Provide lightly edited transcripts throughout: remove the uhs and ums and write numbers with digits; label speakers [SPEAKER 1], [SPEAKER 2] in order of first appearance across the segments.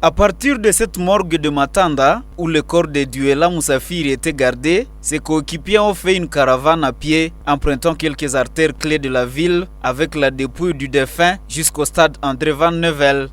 [SPEAKER 1] À partir de cette morgue de Matanda, où le corps de Duela Moussafiri était gardé, ses coéquipiers ont fait une caravane à pied, empruntant quelques artères clés de la ville, avec la dépouille du défunt jusqu'au stade André Van Neuvel.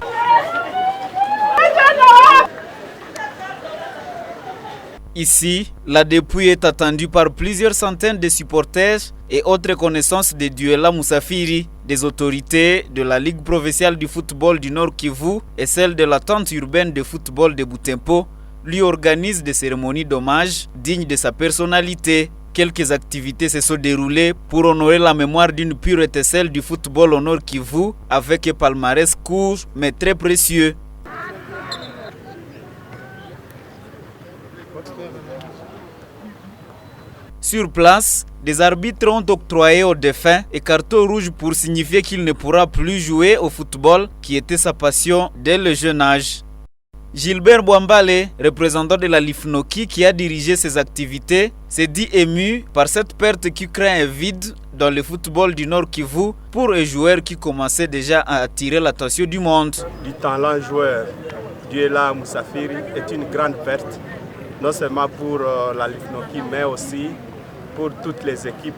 [SPEAKER 1] Ici, la dépouille est attendue par plusieurs centaines de supporters et autres connaissances de Duela Moussafiri, des autorités de la Ligue provinciale du football du Nord Kivu et celle de la tente urbaine de football de Butempo lui organisent des cérémonies d'hommage dignes de sa personnalité. Quelques activités se sont déroulées pour honorer la mémoire d'une pure étincelle du football au Nord Kivu avec un palmarès court mais très précieux. Sur place, des arbitres ont octroyé au défunt un carton rouge pour signifier qu'il ne pourra plus jouer au football qui était sa passion dès le jeune âge. Gilbert Bouambale, représentant de la Lifnoki qui a dirigé ces activités, s'est dit ému par cette perte qui crée un vide dans le football du Nord Kivu pour un joueur qui commençait déjà à attirer l'attention du monde.
[SPEAKER 2] Du talent joueur, Duela Moussafiri est une grande perte, non seulement pour la Lifnoki mais aussi pour toutes les équipes.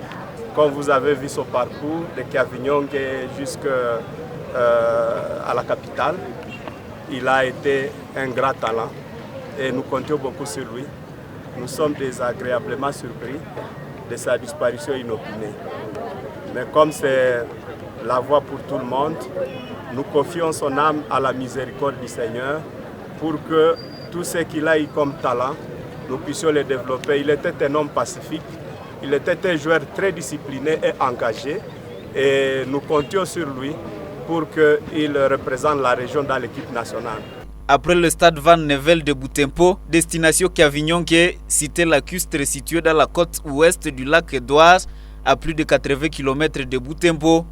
[SPEAKER 2] Comme vous avez vu son parcours de Kiavinyonge jusqu'à la capitale, il a été un grand talent et nous comptons beaucoup sur lui. Nous sommes désagréablement surpris de sa disparition inopinée. Mais comme c'est la voie pour tout le monde, nous confions son âme à la miséricorde du Seigneur pour que tout ce qu'il a eu comme talent, nous puissions le développer. Il était un homme pacifique. Il était un joueur très discipliné et engagé et nous comptions sur lui pour qu'il représente la région dans l'équipe nationale.
[SPEAKER 1] Après le stade Van Neuvel de Butempo, destination Kiavinyonge, cité lacustre située dans la côte ouest du lac Édouard, à plus de 80 km de Butempo.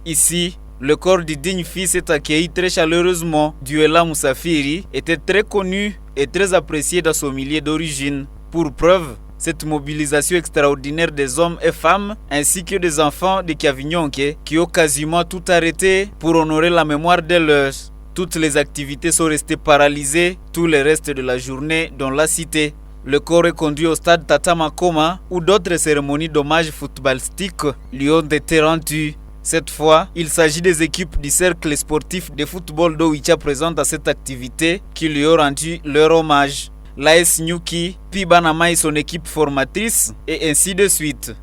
[SPEAKER 1] Ici, le corps du digne fils est accueilli très chaleureusement. Duela Moussafiri était très connu et très apprécié dans son milieu d'origine. Pour preuve, cette mobilisation extraordinaire des hommes et femmes ainsi que des enfants de Kiavinyonge qui ont quasiment tout arrêté pour honorer la mémoire de leurs. Toutes les activités sont restées paralysées tout le reste de la journée dans la cité. Le corps est conduit au stade Tata Makoma où d'autres cérémonies d'hommage footballistiques lui ont été rendues. Cette fois, il s'agit des équipes du cercle sportif de football d'Oicha présentes à cette activité qui lui ont rendu leur hommage. L'AS Nyuki, Pibanama et son équipe formatrice, et ainsi de suite.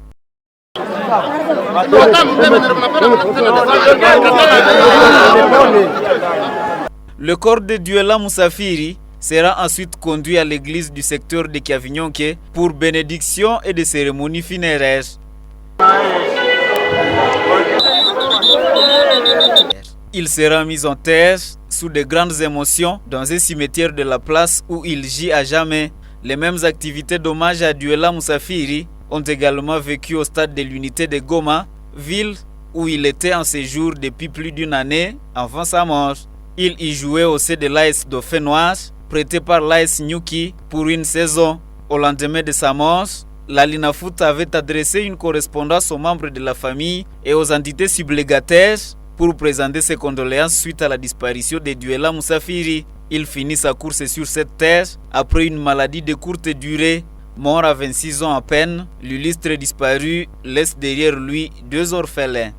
[SPEAKER 1] Le corps de Duela Moussafiri sera ensuite conduit à l'église du secteur de Kiavinyonge pour bénédiction et des cérémonies funéraires. Il sera mis en terre sous de grandes émotions dans un cimetière de la place où il gît à jamais. Les mêmes activités d'hommage à Duela Moussafiri ont également vécu au stade de l'unité de Goma, ville où il était en séjour depuis plus d'une année avant sa mort. Il y jouait au sein de l'AS Dauphin Noir, prêté par l'AS Nyuki pour une saison. Au lendemain de sa mort, la Linafoot avait adressé une correspondance aux membres de la famille et aux entités sublégataires pour présenter ses condoléances suite à la disparition de Duela Moussafiri. Il finit sa course sur cette terre après une maladie de courte durée. Mort à 26 ans à peine, l'illustre disparu laisse derrière lui 2 orphelins.